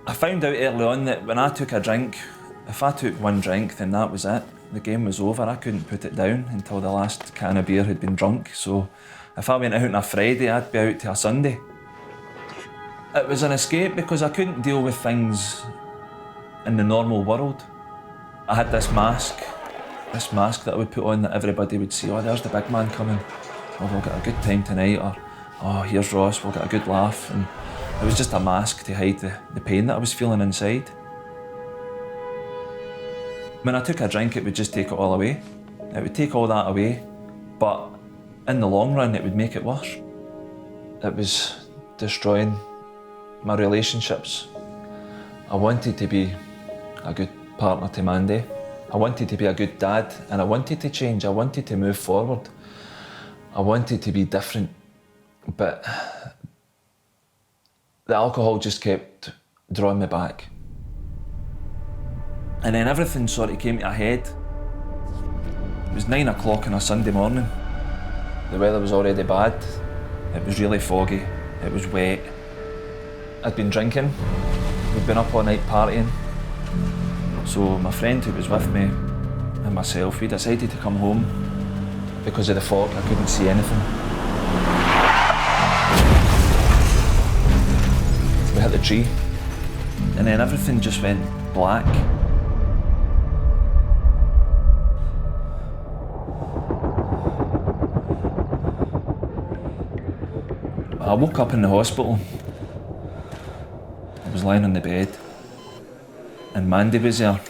I found out early on that when I took a drink, if I took one drink, then that was it. The game was over. I couldn't put it down until the last can of beer had been drunk. So if I went out on a Friday, I'd be out to a Sunday. It was an escape because I couldn't deal with things in the normal world. I had this mask that I would put on that everybody would see, oh, there's the big man coming. Oh, we'll get a good time tonight, or oh, here's Ross, we'll get a good laugh. And it was just a mask to hide the pain that I was feeling inside. When I took a drink, it would just take it all away. It would take all that away, but in the long run, it would make it worse. It was destroying my relationships. I wanted to be a good partner to Mandy. I wanted to be a good dad, and I wanted to change. I wanted to move forward. I wanted to be different, but the alcohol just kept drawing me back. And then everything sort of came to a head. It was 9 o'clock on a Sunday morning. The weather was already bad. It was really foggy. It was wet. I'd been drinking. We'd been up all night partying. So my friend who was with me and myself, we decided to come home. Because of the fog, I couldn't see anything. We hit the tree, and then everything just went black. I woke up in the hospital. I was lying on the bed, and Mandy was there.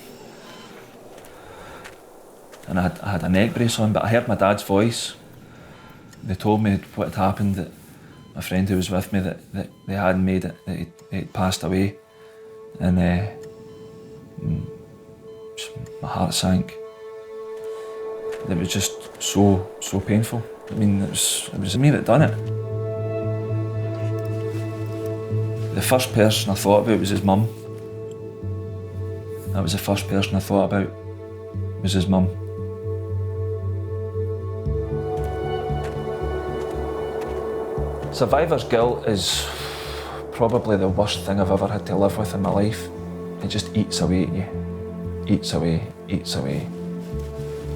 And I had a neck brace on, but I heard my dad's voice. They told me what had happened, that my friend who was with me, that they hadn't made it, that he'd passed away. And my heart sank. It was just so painful. I mean, it was me that done it. The first person I thought about was his mum. That was the first person I thought about, was his mum. Survivor's guilt is probably the worst thing I've ever had to live with in my life. It just eats away at you. Eats away, eats away.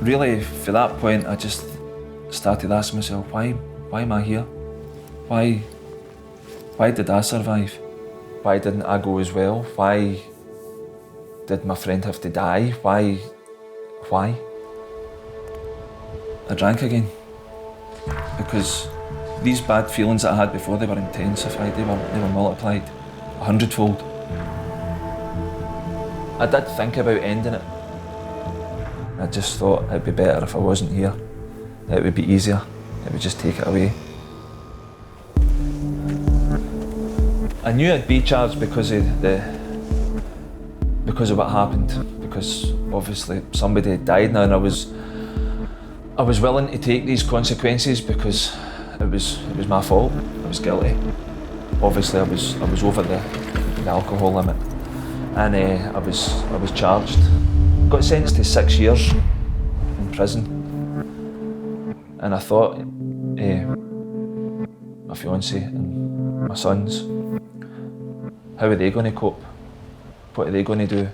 Really, for that point, I just started asking myself, why am I here? Why did I survive? Why didn't I go as well? Why did my friend have to die? Why? I drank again. Because these bad feelings that I had before, they were intensified, they were multiplied 100-fold. I did think about ending it. I just thought it'd be better if I wasn't here. It would be easier, it would just take it away. I knew I'd be charged because of what happened, because obviously somebody had died now, and I was willing to take these consequences because it was my fault. I was guilty. Obviously, I was over the alcohol limit, and I was charged. Got sentenced to 6 years in prison, and I thought my fiancée and my sons, how are they going to cope? What are they going to do?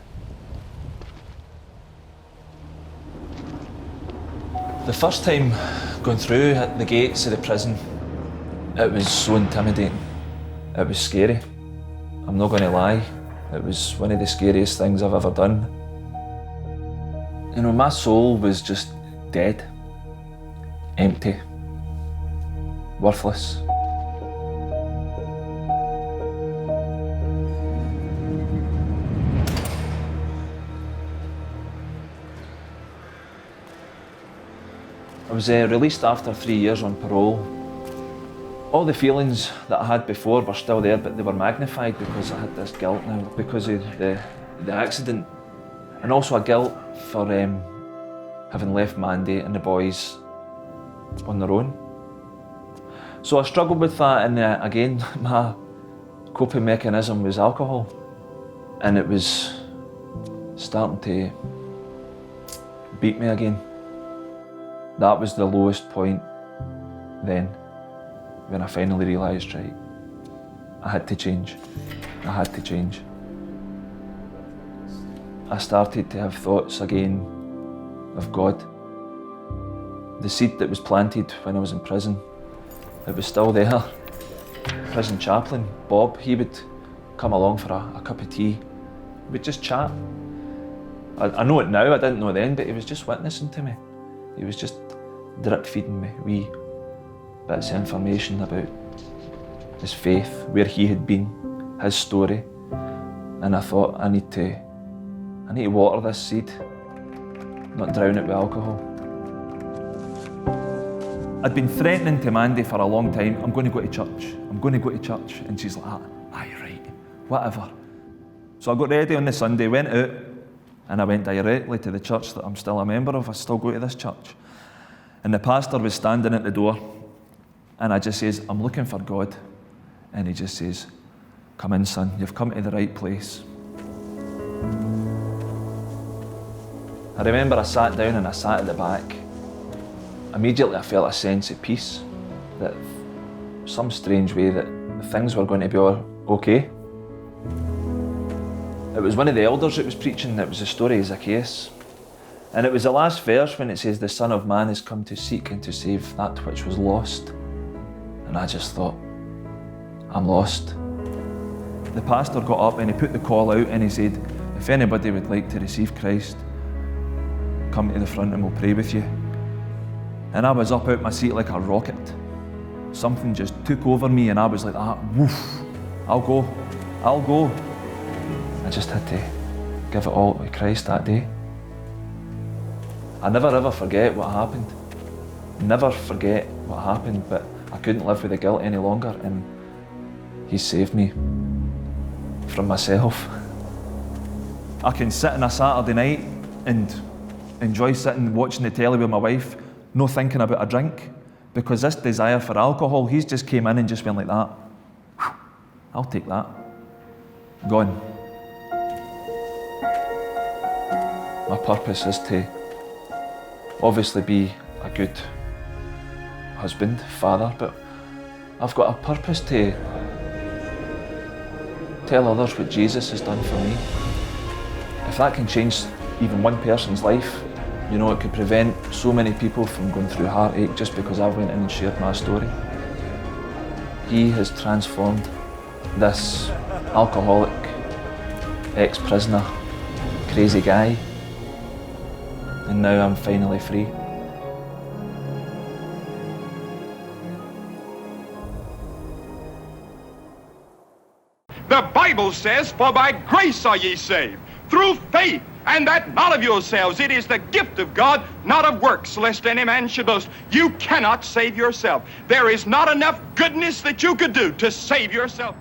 The first time going through the gates of the prison, it was so intimidating. It was scary. I'm not going to lie. It was one of the scariest things I've ever done. You know, my soul was just dead, empty, worthless. I was released after 3 years on parole. All the feelings that I had before were still there, but they were magnified because I had this guilt now, because of the accident, and also a guilt for having left Mandy and the boys on their own. So I struggled with that, and again, my coping mechanism was alcohol, and it was starting to beat me again. That was the lowest point then, when I finally realised, right, I had to change. I had to change. I started to have thoughts again of God. The seed that was planted when I was in prison, it was still there. Prison chaplain, Bob, he would come along for a cup of tea. We'd just chat. I know it now, I didn't know then, but he was just witnessing to me. He was just drip feeding me wee bits of information about his faith, where he had been, his story. And I thought, I need to water this seed, not drown it with alcohol. I'd been threatening to Mandy for a long time, I'm going to go to church, I'm going to go to church. And she's like, aye, right, whatever. So I got ready on the Sunday, went out, and I went directly to the church that I'm still a member of. I still go to this church. And the pastor was standing at the door, and I just says, I'm looking for God. And he just says, come in, son, you've come to the right place. I remember I sat down and I sat at the back. Immediately I felt a sense of peace, that some strange way that things were going to be okay. It was one of the elders that was preaching, that was the story of Zacchaeus. And it was the last verse when it says, the Son of Man has come to seek and to save that which was lost. And I just thought, I'm lost. The pastor got up and he put the call out and he said, if anybody would like to receive Christ, come to the front and we'll pray with you. And I was up out my seat like a rocket. Something just took over me and I was like, woof, I'll go. I just had to give it all to Christ that day. I never ever forget what happened. Never forget what happened, but I couldn't live with the guilt any longer, and He saved me from myself. I can sit on a Saturday night and enjoy sitting watching the telly with my wife, no thinking about a drink, because this desire for alcohol, he's just came in and just went like that. I'll take that. Gone. My purpose is to obviously be a good husband, father, but I've got a purpose to tell others what Jesus has done for me. If that can change even one person's life, you know, it could prevent so many people from going through heartache just because I went in and shared my story. He has transformed this alcoholic, ex-prisoner, crazy guy, and now I'm finally free. The Bible says, for by grace are ye saved, through faith, and that not of yourselves. It is the gift of God, not of works, lest any man should boast. You cannot save yourself. There is not enough goodness that you could do to save yourself.